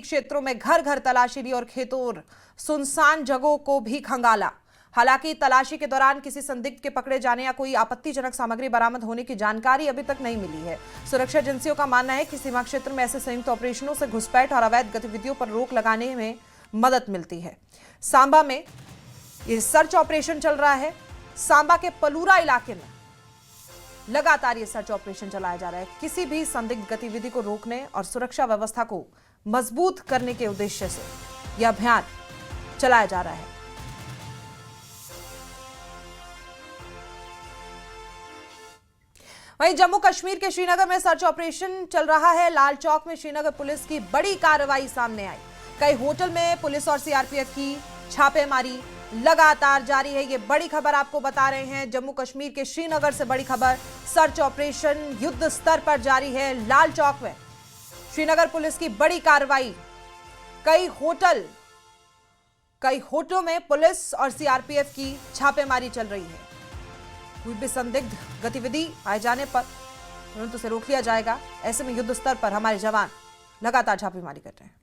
क्षेत्रों में घर घर तलाशी ली और खेतों और सुनसान जगहों को भी खंगाला। हालांकि तलाशी के दौरान किसी संदिग्ध के पकड़े जाने या कोई आपत्तिजनक सामग्री बरामद होने की जानकारी अभी तक नहीं मिली है। सुरक्षा एजेंसियों का मानना है कि सीमा क्षेत्र में ऐसे संयुक्त ऑपरेशनों से घुसपैठ और अवैध गतिविधियों पर रोक लगाने में मदद मिलती है। सांबा में ये सर्च ऑपरेशन चल रहा है। सांबा के पलूरा इलाके में लगातार ये सर्च ऑपरेशन चलाया जा रहा है। किसी भी संदिग्ध गतिविधि को रोकने और सुरक्षा व्यवस्था को मजबूत करने के उद्देश्य से यह अभियान चलाया जा रहा है। वहीं जम्मू कश्मीर के श्रीनगर में सर्च ऑपरेशन चल रहा है। लाल चौक में श्रीनगर पुलिस की बड़ी कार्रवाई सामने आई। कई होटल में पुलिस और सीआरपीएफ की छापेमारी लगातार जारी है। ये बड़ी खबर आपको बता रहे हैं। जम्मू कश्मीर के श्रीनगर से बड़ी खबर, सर्च ऑपरेशन युद्ध स्तर पर जारी है। लाल चौक में श्रीनगर पुलिस की बड़ी कार्रवाई। कई होटलों में पुलिस और सीआरपीएफ की छापेमारी चल रही है। कोई भी संदिग्ध गतिविधि पाए जाने पर तुरंत उसे रोक लिया जाएगा। ऐसे में युद्ध स्तर पर हमारे जवान लगातार छापेमारी कर रहे हैं।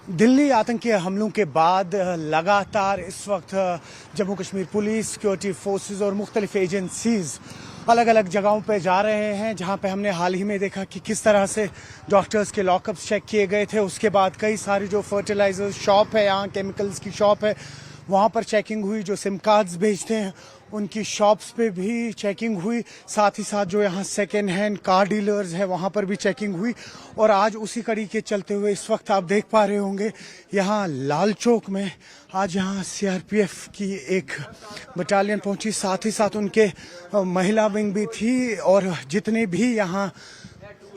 दिल्ली आतंकी हमलों के बाद लगातार इस वक्त Jammu Kashmir police, security forces और मुख्तलिफ एजेंसीज अलग अलग जगहों पे जा रहे हैं, जहां पे हमने हाल ही में देखा कि किस तरह से डॉक्टर्स के लॉकअप्स चेक किए गए थे। उसके बाद कई सारी जो फर्टिलाइजर शॉप है, यहाँ केमिकल्स की शॉप है, वहाँ पर चेकिंग हुई। जो सिम कार्ड्स बेचते हैं उनकी शॉप्स पे भी चेकिंग हुई। साथ ही साथ जो यहाँ सेकेंड हैंड कार डीलर्स हैं वहाँ पर भी चेकिंग हुई। और आज उसी कड़ी के चलते हुए इस वक्त आप देख पा रहे होंगे यहाँ लाल चौक में आज यहाँ सीआरपीएफ की एक बटालियन पहुंची। साथ ही साथ उनके महिला विंग भी थी और जितने भी यहाँ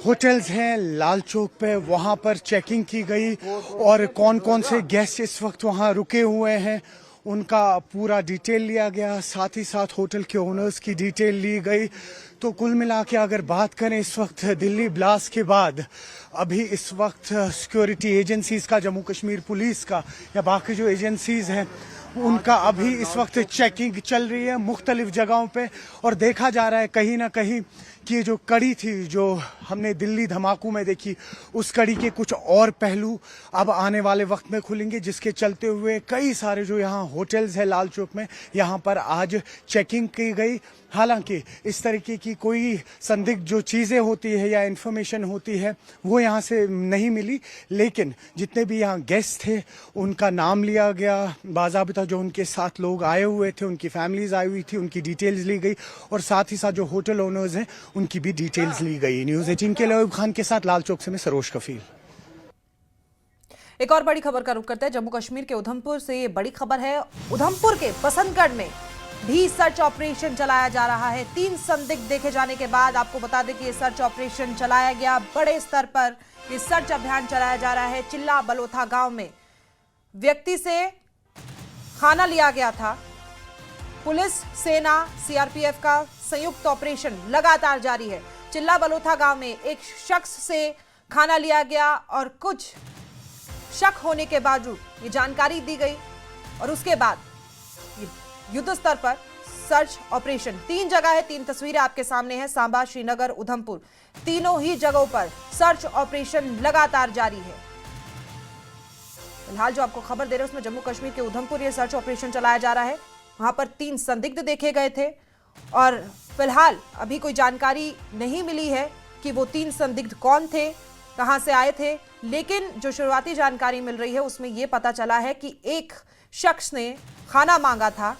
होटल्स हैं लाल चौक पे वहाँ पर चेकिंग की गई और कौन कौन से गेस्ट इस वक्त वहाँ रुके हुए हैं उनका पूरा डिटेल लिया गया। साथ ही साथ होटल के ओनर्स की डिटेल ली गई। तो कुल मिला के अगर बात करें इस वक्त दिल्ली ब्लास्ट के बाद अभी इस वक्त सिक्योरिटी एजेंसीज का, जम्मू कश्मीर पुलिस का या बाकी जो एजेंसीज हैं उनका अभी इस वक्त चेकिंग चल रही है मुख्तलिफ जगहों पे। और देखा जा रहा है कहीं ना कहीं कि ये जो कड़ी थी जो हमने दिल्ली धमाकों में देखी, उस कड़ी के कुछ और पहलू अब आने वाले वक्त में खुलेंगे, जिसके चलते हुए कई सारे जो यहाँ होटल्स है लाल चौक में यहाँ पर आज चेकिंग की गई। हालांकि इस तरीके की कोई संदिग्ध जो चीज़ें होती है या इन्फॉर्मेशन होती है वो यहाँ से नहीं मिली, लेकिन जितने भी यहाँ गेस्ट थे उनका नाम लिया गया। बाज़ाबिता जो उनके साथ लोग आए हुए थे, उनकी फैमिलीज आई हुई थी, उनकी डिटेल्स ली गई और साथ ही साथ जो होटल ओनर्स हैं उनकी भी डिटेल्स ली गई। न्यूज़ 18 के लिए अयूब खान के साथ लाल चौक से मैं सरोज कफील। एक और बड़ी खबर का रुख करते हैं। जम्मू कश्मीर के उधमपुर से ये बड़ी खबर है। उधमपुर के बसंतगढ़ में भी सर्च ऑपरेशन चलाया जा रहा है। 3 संदिग्ध देखे जाने के बाद आपको बता दें कि ये सर्च ऑपरेशन चलाया गया। बड़े स्तर पर ये सर्च अभियान चलाया जा रहा है। चिल्ला बलोथा गांव में व्यक्ति से खाना लिया गया था। पुलिस, सेना, सीआरपीएफ का संयुक्त ऑपरेशन लगातार जारी है। चिल्ला बलोथा गांव में एक शख्स से खाना लिया गया और कुछ शक होने के बावजूद ये जानकारी दी गई और उसके बाद युद्ध स्तर पर सर्च ऑपरेशन 3 जगह है। 3 तस्वीरें आपके सामने हैं। सांबा, श्रीनगर, उधमपुर, तीनों ही जगहों पर सर्च ऑपरेशन लगातार जारी है। फिलहाल जो आपको खबर दे रहे हैं उसमें जम्मू कश्मीर के उधमपुर ये सर्च ऑपरेशन चलाया जा रहा है। वहां पर 3 संदिग्ध देखे गए थे और फिलहाल अभी कोई जानकारी नहीं मिली है कि वो 3 संदिग्ध कौन थे, कहां से आए थे। लेकिन जो शुरुआती जानकारी मिल रही है उसमें यह पता चला है कि एक शख्स ने खाना मांगा था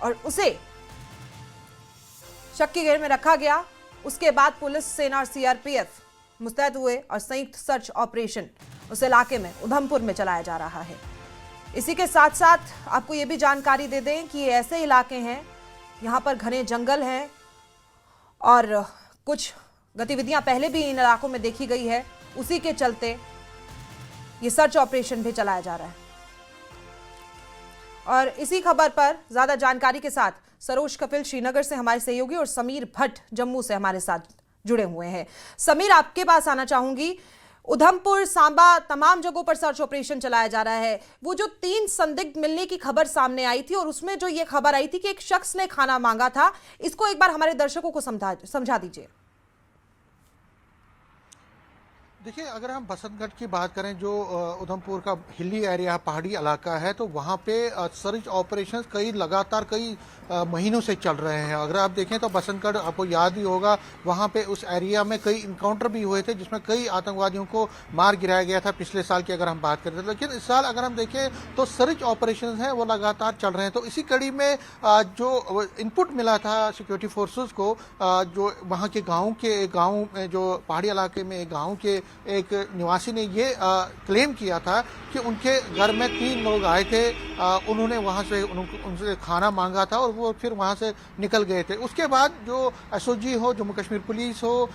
और उसे शक की घेर में रखा गया। उसके बाद पुलिस, सेना और सीआरपीएफ मुस्तैद हुए और संयुक्त सर्च ऑपरेशन उस इलाके में उधमपुर में चलाया जा रहा है। इसी के साथ साथ आपको यह भी जानकारी दे दें कि ये ऐसे इलाके हैं, यहाँ पर घने जंगल हैं और कुछ गतिविधियां पहले भी इन इलाकों में देखी गई है। उसी के चलते ये सर्च ऑपरेशन भी चलाया जा रहा है। और इसी खबर पर ज्यादा जानकारी के साथ सरोज कपिल श्रीनगर से हमारे सहयोगी और समीर भट्ट जम्मू से हमारे साथ जुड़े हुए हैं। समीर, आपके पास आना चाहूंगी। उधमपुर, सांबा, तमाम जगहों पर सर्च ऑपरेशन चलाया जा रहा है। वो जो 3 संदिग्ध मिलने की खबर सामने आई थी और उसमें जो ये खबर आई थी कि एक शख्स ने खाना मांगा था, इसको एक बार हमारे दर्शकों को समझा दीजिए। देखिए, अगर हम बसंतगढ़ की बात करें, जो उधमपुर का हिली एरिया, पहाड़ी इलाका है, तो वहाँ पे सर्च ऑपरेशंस लगातार कई महीनों से चल रहे हैं। अगर आप देखें तो बसंतगढ़, आपको याद ही होगा, वहाँ पे उस एरिया में कई इनकाउंटर भी हुए थे जिसमें कई आतंकवादियों को मार गिराया गया था पिछले साल की अगर हम बात करें तो। लेकिन इस साल अगर हम देखें तो सर्च ऑपरेशंस हैं वो लगातार चल रहे हैं। तो इसी कड़ी में जो इनपुट मिला था सिक्योरिटी फोर्सेस को, जो वहाँ के गाँव में, जो पहाड़ी इलाके में गाँव के एक निवासी ने ये क्लेम किया था कि उनके घर में 3 लोग आए थे, उन्होंने वहाँ से उनसे खाना मांगा था और वो फिर वहाँ से निकल गए थे। उसके बाद जो एसओजी हो, जम्मू कश्मीर पुलिस हो,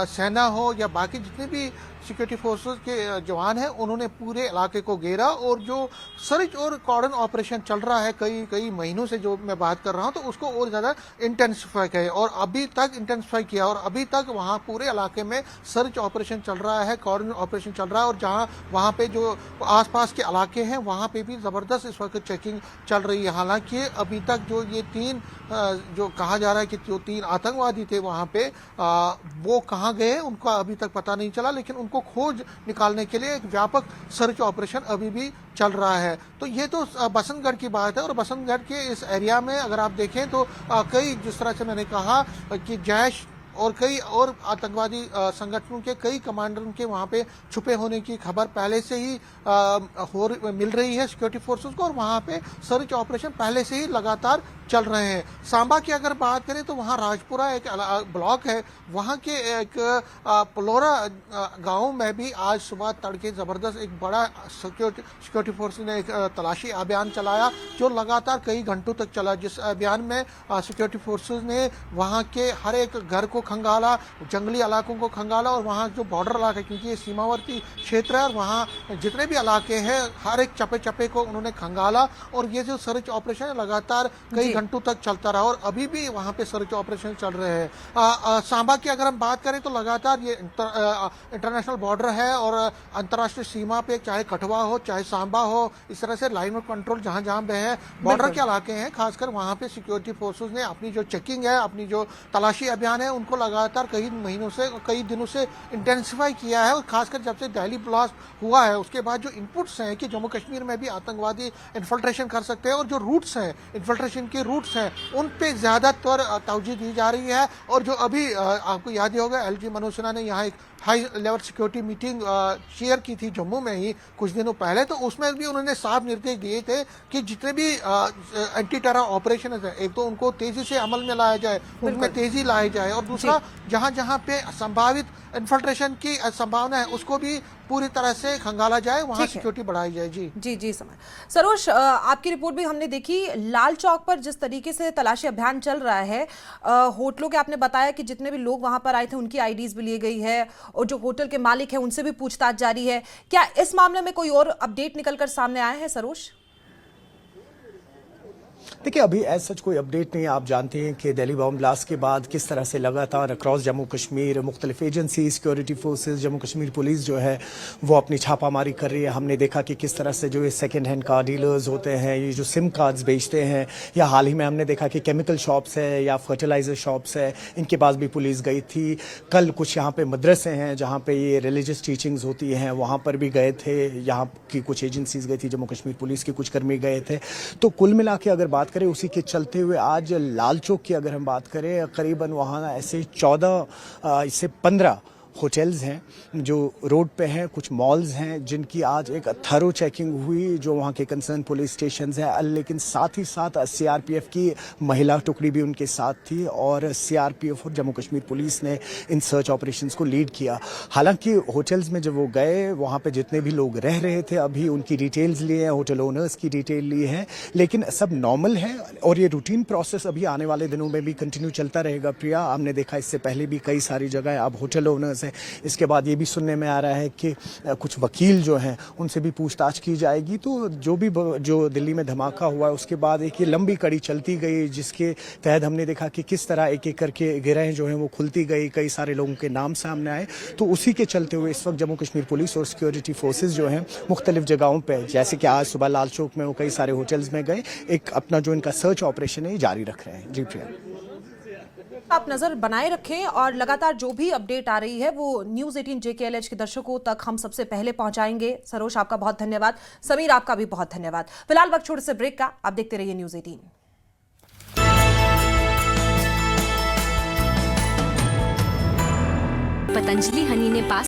सेना हो या बाकी जितने भी सिक्योरिटी फोर्सेस के जवान हैं, उन्होंने पूरे इलाके को घेरा और जो सर्च और कॉर्डन ऑपरेशन चल रहा है कई महीनों से, जो मैं बात कर रहा हूं, तो उसको और ज़्यादा इंटेंसिफाई किया और अभी तक इंटेंसिफाई किया और अभी तक वहां पूरे इलाके में सर्च ऑपरेशन चल रहा है, कॉर्डन ऑपरेशन चल रहा है। और जहां वहां पे जो आसपास के इलाके हैं वहां पे भी ज़बरदस्त इस वक्त चेकिंग चल रही है। हालांकि अभी तक जो ये 3 जो कहा जा रहा है कि जो 3 आतंकवादी थे वहां पे, वो कहाँ गए उनका अभी तक पता नहीं चला, लेकिन उनको खोज निकालने के लिए एक व्यापक सर्च ऑपरेशन अभी भी चल रहा है। तो ये तो बसंतगढ़ की बात है। और बसंतगढ़ के इस एरिया में अगर आप देखें तो कई, जिस तरह से मैंने कहा कि जैश और कई और आतंकवादी संगठनों के कई कमांडरों के वहाँ पे छुपे होने की खबर पहले से ही मिल रही है सिक्योरिटी फोर्सेस को, और वहाँ पे सर्च ऑपरेशन पहले से ही लगातार चल रहे हैं। सांबा की अगर बात करें तो वहाँ राजपुरा एक ब्लॉक है, वहाँ के एक पलोरा गांव में भी आज सुबह तड़के ज़बरदस्त एक बड़ा सिक्योरिटी फोर्सेस ने एक तलाशी अभियान चलाया जो लगातार कई घंटों तक चला, जिस अभियान में सिक्योरिटी फोर्सेस ने वहाँ के हर एक घर को खंगाला, जंगली इलाकों को खंगाला और वहाँ जो बॉर्डर इलाका है, क्योंकि ये सीमावर्ती क्षेत्र है और वहाँ जितने भी इलाके हैं हर एक चप्पे को उन्होंने खंगाला। और ये जो सर्च ऑपरेशन है लगातार कई घंटों तक चलता रहा और अभी भी वहाँ पे सर्च ऑपरेशन चल रहे हैं। सांबा की अगर हम बात करें तो लगातार ये इंटरनेशनल बॉर्डर है और अंतर्राष्ट्रीय सीमा पे, चाहे कठवा हो चाहे सांबा हो, इस तरह से लाइन ऑफ कंट्रोल जहाँ जहाँ पे है, बॉर्डर के इलाके हैं, खासकर वहाँ पे सिक्योरिटी फोर्सेज ने अपनी जो चेकिंग है, अपनी जो तलाशी अभियान है, उनको लगातार कई महीनों से, कई दिनों से इंटेंसिफाई किया है। और खासकर जब से दिल्ली ब्लास्ट हुआ है उसके बाद जो इनपुट्स हैं कि जम्मू कश्मीर में भी आतंकवादी इन्फिल्ट्रेशन कर सकते हैं और जो रूट्स हैं, इन्फिल्ट्रेशन के रूट्स हैं, उन पे ज़्यादातर तवज्जो दी जा रही है। और जो अभी आपको याद ही होगा, एलजी मनोज सिन्हा ने यहाँ एक high level security meeting share की थी जम्मू में ही कुछ दिनों पहले, तो उसमें भी उन्होंने साफ निर्देश दिए थे कि जितने भी एंटी टेरर ऑपरेशन है, एक तो उनको तेजी से अमल में लाया जाए, उनमें तेजी लाई जाए, और दूसरा जहां जहां पे संभावित इन्फिल्ट्रेशन की संभावना है उसको भी पूरी तरह से खंगाला जाए, वहां सिक्योरिटी बढ़ाई जाए। जी समझ। सरोज, आपकी रिपोर्ट भी हमने देखी, लाल चौक पर जिस तरीके से तलाशी अभियान चल रहा है, होटलों के आपने बताया कि जितने भी लोग वहां पर आए थे उनकी आईडीज भी ली गई है और जो होटल के मालिक है उनसे भी पूछताछ जारी है। क्या इस मामले में कोई और अपडेट निकलकर सामने आया है सरोज? देखिए, अभी ऐसा सच कोई अपडेट नहीं है। आप जानते हैं कि दिल्ली बॉम्ब ब्लास्ट के बाद किस तरह से लगातार अक्रॉस जम्मू कश्मीर मुख्तलिफ agency, security forces, Jammu Kashmir police जो है वो अपनी छापामारी कर रही है। हमने देखा कि किस तरह से जो ये सेकेंड हैंड कार डीलर्स होते हैं, ये जो सिम कार्ड्स बेचते हैं, या हाल ही में हमने देखा कि केमिकल शॉप्स है या फर्टिलाइजर शॉप्स है, इनके पास भी पुलिस गई थी। कल कुछ यहाँ पे मदरसे हैं जहाँ पे ये रिलीजियस टीचिंग्स होती हैं, वहाँ पर भी गए थे। यहाँ की कुछ एजेंसीज गई थी, जम्मू कश्मीर पुलिस के कुछ कर्मी गए थे। तो कुल मिला के अगर बात करें, उसी के चलते हुए आज लाल चौक की अगर हम बात करें, करीबन वहाँ ऐसे 14 से 15 होटल्स हैं जो रोड पे हैं, कुछ मॉल्स हैं जिनकी आज एक थरो चेकिंग हुई, जो वहाँ के कंसर्न पुलिस स्टेशंस हैं। लेकिन साथ ही साथ सीआरपीएफ की महिला टुकड़ी भी उनके साथ थी और सीआरपीएफ और जम्मू कश्मीर पुलिस ने इन सर्च ऑपरेशंस को लीड किया। हालांकि होटल्स में जब वो गए, वहाँ पे जितने भी लोग रह रहे थे, अभी उनकी डिटेल्स लिए हैं, होटल ओनर्स की डिटेल ली है, लेकिन सब नॉर्मल है और ये रूटीन प्रोसेस अभी आने वाले दिनों में भी कंटिन्यू चलता रहेगा। प्रिया, हमने देखा इससे पहले भी कई सारी जगह अब होटल ओनर्स है। इसके बाद ये भी सुनने में आ रहा है कि कुछ वकील जो हैं उनसे भी पूछताछ की जाएगी। तो जो दिल्ली में धमाका हुआ है उसके बाद एक ये लंबी कड़ी चलती गई, जिसके तहत हमने देखा कि किस तरह एक एक करके गिरह जो हैं वो खुलती गई, कई सारे लोगों के नाम सामने आए। तो उसी के चलते हुए इस वक्त जम्मू कश्मीर पुलिस और सिक्योरिटी फोर्सेज जो हैं मुख्तलिफ जगहों पर, जैसे कि आज सुबह लाल चौक में वो कई सारे होटल्स में गए, एक अपना जो इनका सर्च ऑपरेशन है जारी रख रहे हैं। जी प्रिया। आप नजर बनाए रखें और लगातार जो भी अपडेट आ रही है वो न्यूज 18 JKLH के दर्शकों तक हम सबसे पहले पहुंचाएंगे। सरोज आपका बहुत धन्यवाद, समीर आपका भी बहुत धन्यवाद। फिलहाल वक्त छोटे से ब्रेक का, आप देखते रहिए न्यूज 18। पतंजलि हनी ने पास